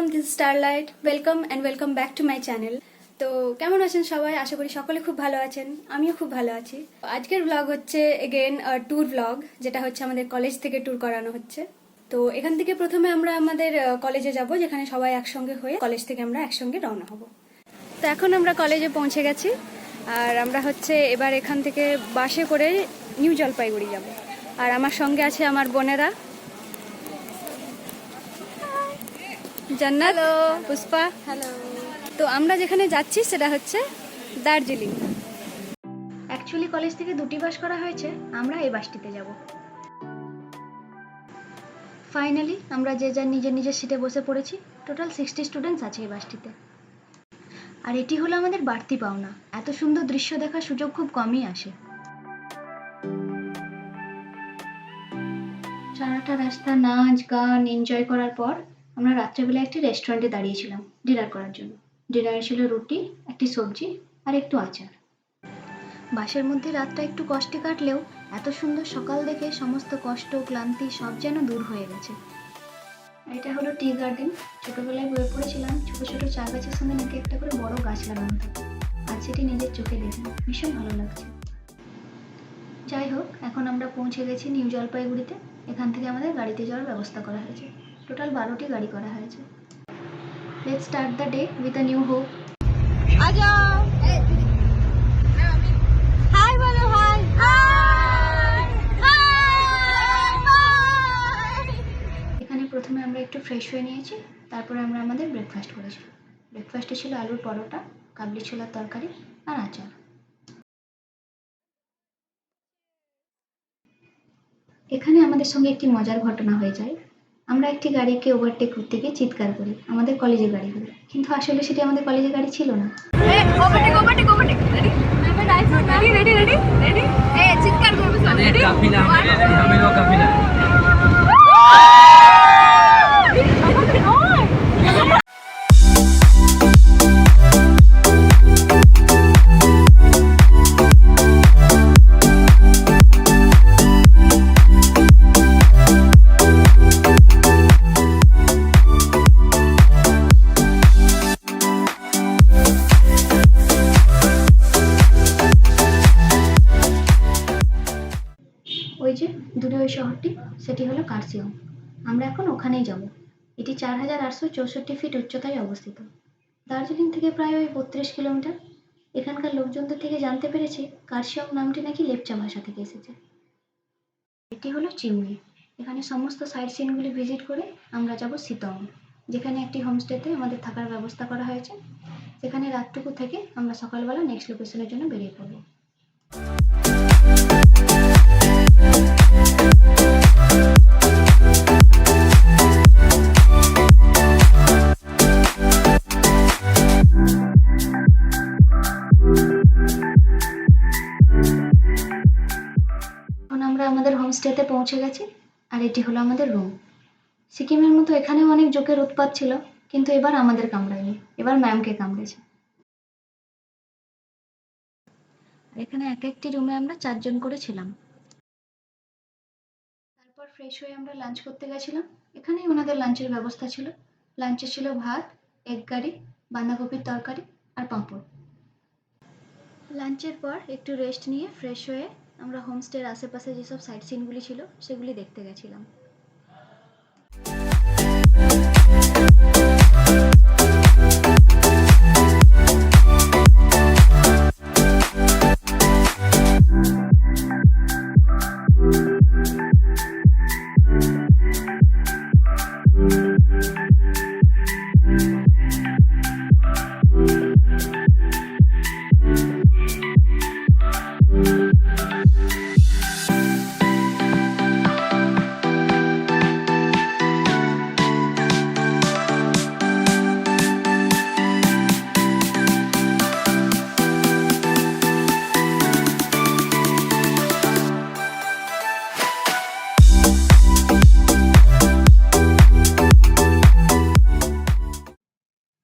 Everyone, this starlight. Welcome back to my channel. তো কেমন আছেন সবাই? আশা করি সকলে খুব ভালো আছেন। আমিও খুব ভালো আছি। আজকের ব্লগ হচ্ছে এগেন ট্যুর ব্লগ, যেটা হচ্ছে আমাদের কলেজ থেকে ট্যুর করানো হচ্ছে। তো এখান থেকে প্রথমে আমরা আমাদের কলেজে যাব, যেখানে সবাই একসঙ্গে হয়ে কলেজ থেকে আমরা একসঙ্গে রওনা হব। তো এখন আমরা কলেজে পৌঁছে গেছি, আর আমরা হচ্ছে এবার এখান থেকে বাসে করে নিউ জলপাইগুড়ি যাব। আর আমার সঙ্গে আছে আমার বোনেরা জান্নাত, পুষ্পা। হ্যালো। তো আমরা যেখানে যাচ্ছি সেটা হচ্ছে দার্জিলিং। অ্যাকচুয়ালি কলেজ থেকে দুটি বাস করা হয়েছে, আমরা এই বাসটিতে যাব। ফাইনালি আমরা যে যার নিজের নিজের সিটে বসে পড়েছি। টোটাল 60 স্টুডেন্টস আছে এই বাসটিতে। আর এটি হলো আমাদের বাড়তি পাওনা, এত সুন্দর দৃশ্য দেখার সুযোগ খুব কমই আসে। সারাটা রাস্তা নাচ গান এনজয় করার পর আমরা রাত্রেবেলা একটি রেস্টুরেন্টে দাঁড়িয়েছিলাম ডিনার করার জন্য। ডিনারে ছিল রুটি, একটি সবজি আর একটু আচার। বাসের মধ্যে রাতটা একটু কষ্টে কাটলেও এত সুন্দর সকাল দেখে সমস্ত কষ্ট ক্লান্তি সব যেন দূর হয়ে গেছে। এটা হলো টি গার্ডেন। ছোটবেলায় বয়ে পড়েছিলাম ছোট ছোট চা গাছের সঙ্গে নাকি একটা করে বড় গাছ লাগানো থাকে। আজ সেটি নিজের চোখে দেখলাম, ভীষণ ভালো লাগছে। যাই হোক, এখন আমরা পৌঁছে গেছি নিউ জলপাইগুড়িতে। এখান থেকে আমাদের গাড়িতে যাওয়ার ব্যবস্থা করা হয়েছে। টোটাল 12টি গাড়ি করা হয়েছে। Let's start the day with a new hope. आ जाओ। हाय बोलो, हाय हाय। এখানে প্রথমে আমরা একটু ফ্রেশ হয়ে নিয়েছি, তারপরে আমরা আমাদের ব্রেকফাস্ট করেছি। ব্রেকফাস্টে ছিল আলুর পরোটা, কাবলি ছোলার তরকারি আর আচার। এখানে আমাদের সঙ্গে একটি মজার ঘটনা হয়ে যায়। আমরা একটি গাড়িকে ওভারটেক করতে গিয়ে চিৎকার করি, আমাদের কলেজের গাড়িগুলো, কিন্তু আসলে সেটি আমাদের কলেজের গাড়ি ছিল না। Overtake ready ready ready ready ए चिৎকার করবে সব রেডি काफिला हमें लोग काफिला ওই যে দূরে ওই শহরটি, সেটি হলো কার্সিয়ং। আমরা এখন ওখানেই যাব। এটি 4864 ফিট উচ্চতায় অবস্থিত। দার্জিলিং থেকে প্রায় ওই 32 কিলোমিটার। এখানকার লোকজনদের থেকে জানতে পেরেছি কার্শিয়ং নামটি নাকি লেপচা ভাষা থেকে এসেছে। এটি হলো চিমনি। এখানে সমস্ত সাইট সিনগুলি ভিজিট করে আমরা যাব সিতং, যেখানে একটি হোমস্টেতে আমাদের থাকার ব্যবস্থা করা হয়েছে। সেখানে রাতটুকু থেকে আমরা সকালবেলা নেক্সট লোকেশনের জন্য বেরিয়ে পড়ব। এখন আমরা আমাদের হোমস্টেতে পৌঁছে গেছি, আর এটি হলো আমাদের রুম। সিকিমের মতো এখানেও অনেক জোকের উৎপাত ছিল, কিন্তু এবার আমাদের কামড়ায়নি, এবার ম্যামকে কামড়েছে। আর এখানে এক একটি রুমে আমরা 4 জন করে ছিলাম। তারপর ফ্রেশ হয়ে আমরা লাঞ্চ করতে গেছিলাম। এখানেই ওনাদের লাঞ্চের ব্যবস্থা ছিল। লাঞ্চে ছিল ভাত, এগ কারি, বাঁধাকপির তরকারি আর পাঁপড়। লাঞ্চের পর একটু রেস্ট নিয়ে ফ্রেশ হয়ে আমরা হোমস্টের আশেপাশে যেসব সাইট সিনগুলি ছিল সেগুলি দেখতে গেছিলাম।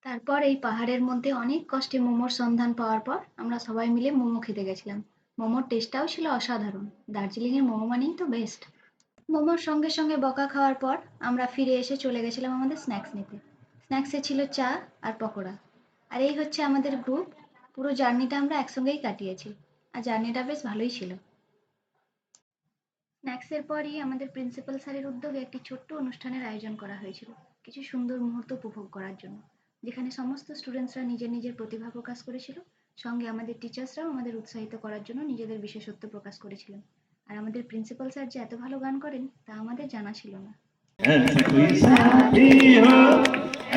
তারপর এই পাহাড়ের মধ্যে অনেক কষ্টে মোমোর সন্ধান পাওয়ার পর আমরা সবাই মিলে মোমো খেতে গেছিলাম। মোমোর টেস্টটাও ছিল অসাধারণ। দার্জিলিংয়ের মোমো মানেই তো বেস্ট। মোমোর সঙ্গে সঙ্গে বকা খাওয়ার পর আমরা ফিরে এসে চলে গেছিলাম আমাদের স্ন্যাক্স নিতে। স্ন্যাক্সে ছিল চা আর পকোড়া। আর এই হচ্ছে আমাদের গ্রুপ। পুরো জার্নিটা আমরা একসঙ্গেই কাটিয়েছি, আর জার্নিটা বেশ ভালোই ছিল। স্ন্যাক্সের পরই আমাদের প্রিন্সিপাল স্যারের উদ্যোগে একটি ছোট্ট অনুষ্ঠানের আয়োজন করা হয়েছিল, কিছু সুন্দর মুহূর্ত উপভোগ করার জন্য, যেখানে সমস্ত স্টুডেন্টসরা নিজের নিজের প্রতিভা প্রকাশ করেছিল। সঙ্গে আমাদের টিচার্সরাও আমাদের উৎসাহিত করার জন্য নিজেদের বিশেষত্ব প্রকাশ করেছিলেন। আর আমাদের প্রিন্সিপাল স্যার যে এত ভালো গান করেন তা আমাদের জানা ছিল না। ऐसा कोई साथी हो,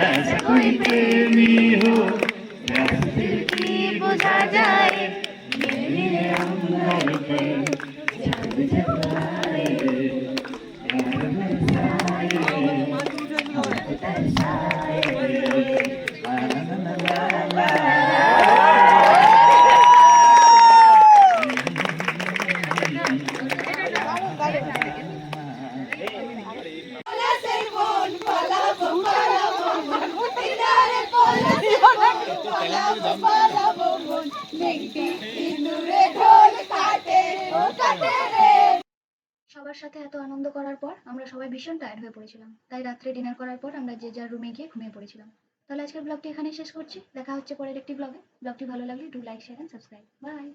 ऐसा कोई प्रेमी हो, रास्ते की बुझा जाए मेरे अंबर पर चांद जलाए, यार बरसाए, हमको तरसाए, ला ला ला ला সবার সাথে এত আনন্দ করার পর আমরা সবাই ভীষণ টায়ার্ড হয়ে পড়েছিলাম, তাই রাত্রে ডিনার করার পর আমরা যে যার রুমে গিয়ে ঘুমিয়ে পড়েছিলাম। তাহলে আজকের ব্লগটি এখানেই শেষ করছি, দেখা হচ্ছে পরের একটি ব্লগে। ব্লগটি ভালো লাগলে do like, share and subscribe. By.